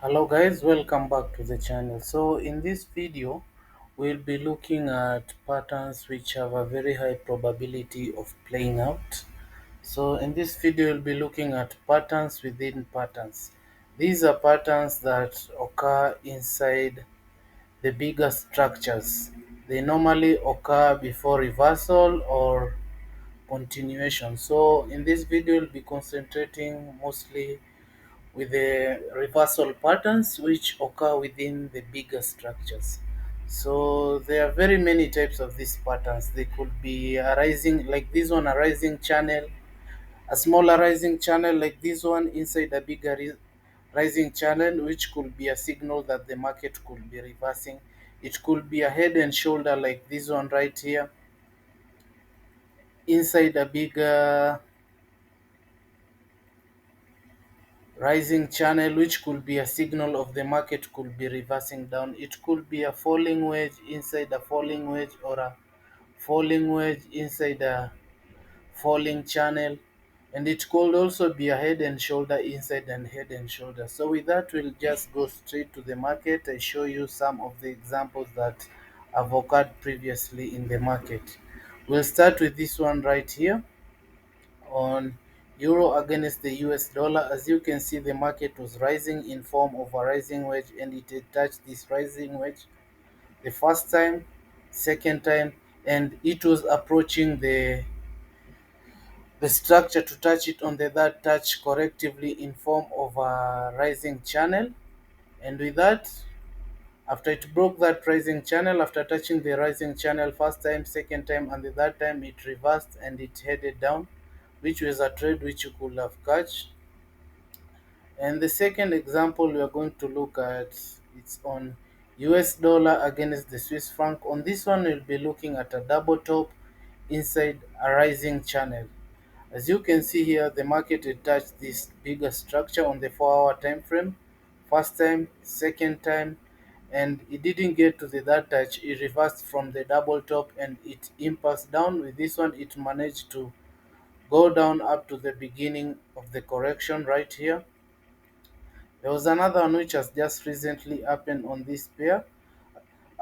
Hello guys, welcome back to the channel. So in this video we'll be looking at patterns which have a very high probability of playing out. So in this video we'll be looking at patterns within patterns. These are patterns that occur inside the bigger structures. They normally occur before reversal or continuation. So in this video we'll be concentrating mostly with the reversal patterns which occur within the bigger structures. So there are very many types of these patterns. They could be a rising, like this one, a rising channel, a smaller rising channel like this one inside a bigger rising channel, which could be a signal that the market could be reversing. It could be a head and shoulder like this one right here inside a bigger rising channel, which could be a signal of the market could be reversing down. It could be a falling wedge inside a falling wedge, or a falling wedge inside a falling channel, and it could also be a head and shoulder inside and head and shoulder. So with that, we'll just go straight to the market. I show you some of the examples that have occurred previously in the market. We'll start with this one right here on euro against the US dollar. As you can see, the market was rising in form of a rising wedge, and it had touched this rising wedge the first time, second time, and it was approaching the structure to touch it on the third touch correctively in form of a rising channel. And with that, after it broke that rising channel, after touching the rising channel first time, second time, and the third time, it reversed and it headed down, which was a trade which you could have catch. And the second example we are going to look at, it's on US dollar against the Swiss franc. On this one, we'll be looking at a double top inside a rising channel. As you can see here, the market had touched this bigger structure on the 4-hour time frame. First time, second time, and it didn't get to the third touch. It reversed from the double top and it impulsed down. With this one, it managed to go down up to the beginning of the correction right here. There was another one which has just recently happened on this pair.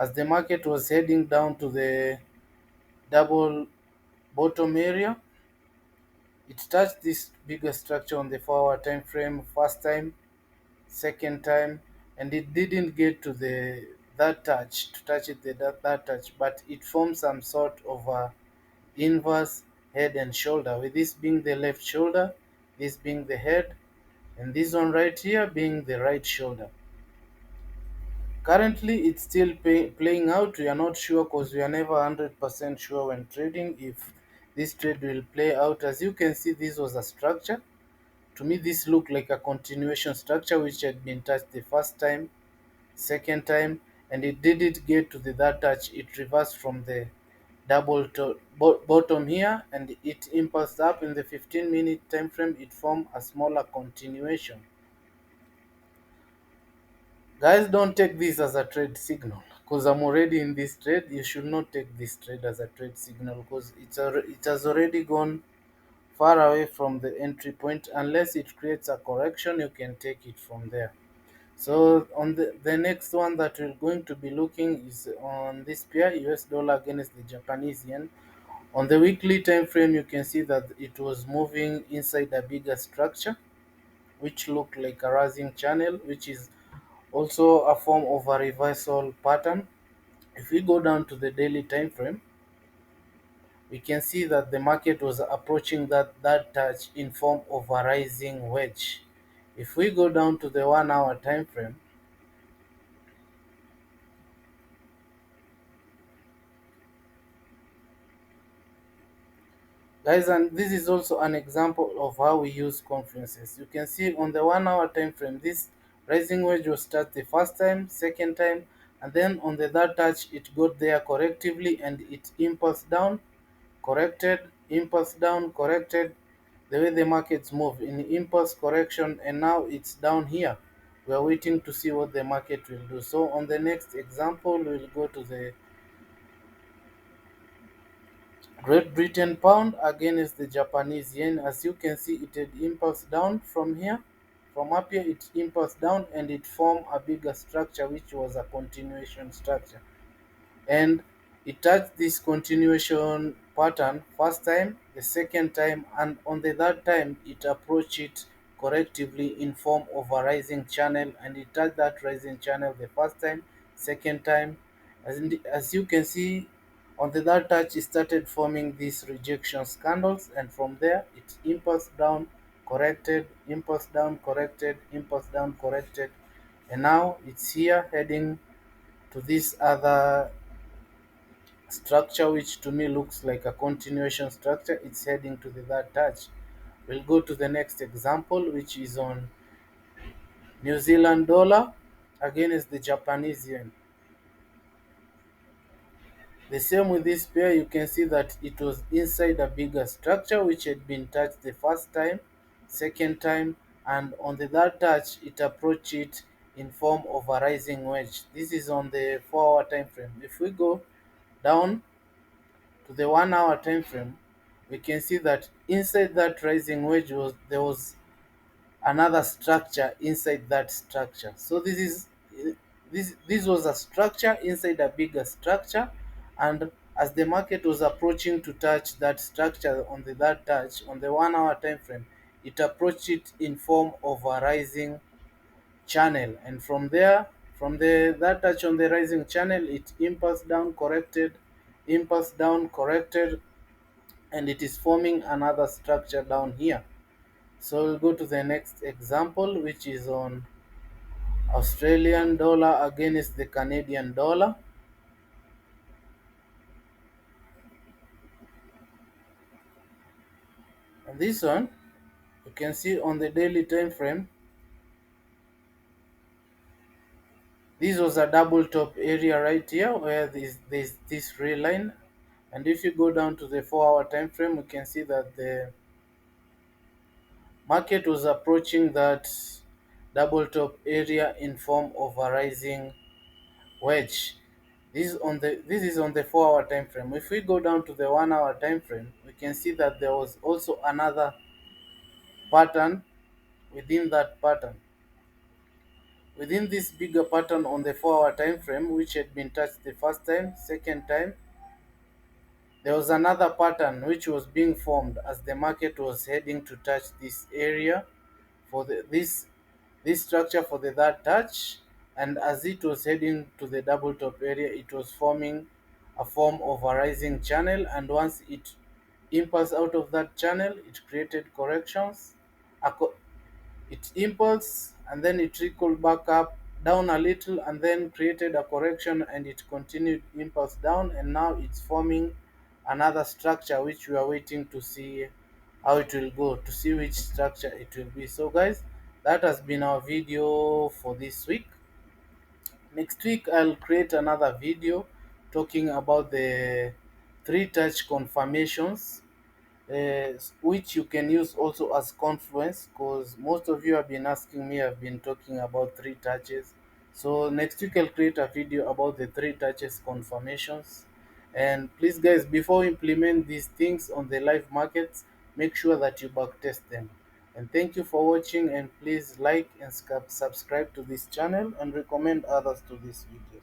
As the market was heading down to the double bottom area, it touched this bigger structure on the 4-hour time frame first time, second time, and it didn't get to the that touch to touch it the that touch, but it formed some sort of a inverse head and shoulder, with this being the left shoulder, this being the head, and this one right here being the right shoulder. Currently, it's still playing out. We are not sure because we are never 100% sure when trading if this trade will play out. As you can see, this was a structure. To me, this looked like a continuation structure which had been touched the first time, second time, and it didn't get to the third touch. It reversed from the bottom here, and it impulsed up in the 15-minute time frame. It formed a smaller continuation. Guys, don't take this as a trade signal because I'm already in this trade. You should not take this trade as a trade signal because it has already gone far away from the entry point. Unless it creates a correction, you can take it from there. So on the next one that we're going to be looking is on this pair, US dollar against the Japanese yen. On the weekly time frame, you can see that it was moving inside a bigger structure which looked like a rising channel, which is also a form of a reversal pattern. If we go down to the daily time frame, we can see that the market was approaching that touch in form of a rising wedge. If we go down to the 1-hour time frame, guys, and this is also an example of how we use confluences. You can see on the 1-hour time frame, this rising wedge was touched the first time, second time, and then on the third touch, it got there correctively and it impulsed down, corrected, impulse down, corrected. The way the markets move in impulse correction, and now it's down here. We are waiting to see what the market will do. So on the next example, we'll go to the Great Britain pound against the Japanese yen. As you can see, it had impulse down from here, From up here it impulse down and it formed a bigger structure which was a continuation structure, and it touched this continuation pattern first time, the second time, and on the third time it approached it correctively in form of a rising channel, and it touched that rising channel the first time, second time. As you can see, on the third touch it started forming these rejection candles, and from there it impulse down, corrected, impulse down, corrected, impulse down, corrected, and now it's here heading to this other structure, which to me looks like a continuation structure. It's heading to the third touch. We'll go to the next example, which is on New Zealand dollar against the Japanese yen. The same with this pair, you can see that it was inside a bigger structure which had been touched the first time, second time, and on the third touch it approached it in form of a rising wedge. This is on the 4-hour time frame. If we go down to the 1 hour time frame, we can see that inside that rising wedge there was another structure inside that structure. So this was a structure inside a bigger structure, and as the market was approaching to touch that structure on the third touch on the 1 hour time frame, it approached it in form of a rising channel, and from there, from the that touch on the rising channel, it impulse down, corrected, impulse down, corrected, and it is forming another structure down here. So we'll go to the next example, which is on Australian dollar against the Canadian dollar. And this one, you can see on the daily time frame, this was a double top area right here where there's this ray line. And if you go down to the 4 hour time frame, you can see that the market was approaching that double top area in form of a rising wedge. This is on the 4 hour time frame. If we go down to the 1 hour time frame, we can see that there was also another pattern within that pattern. Within this bigger pattern on the 4 hour time frame, which had been touched the first time, second time, there was another pattern which was being formed as the market was heading to touch this area for this structure for the third touch, and as it was heading to the double top area, it was forming a form of a rising channel, and once it impulsed out of that channel, it created corrections. It impulsed and then it trickled back up down a little and then created a correction, and it continued impulse down, and now it's forming another structure which we are waiting to see how it will go, to see which structure it will be. So guys, that has been our video for this week. Next week I'll create another video talking about the three touch confirmations, which you can use also as confluence, because most of you have been asking me, I've been talking about three touches. So next week I'll create a video about the three touches confirmations. And please guys, before you implement these things on the live markets, make sure that you backtest them. And thank you for watching, and please like and subscribe to this channel and recommend others to this video.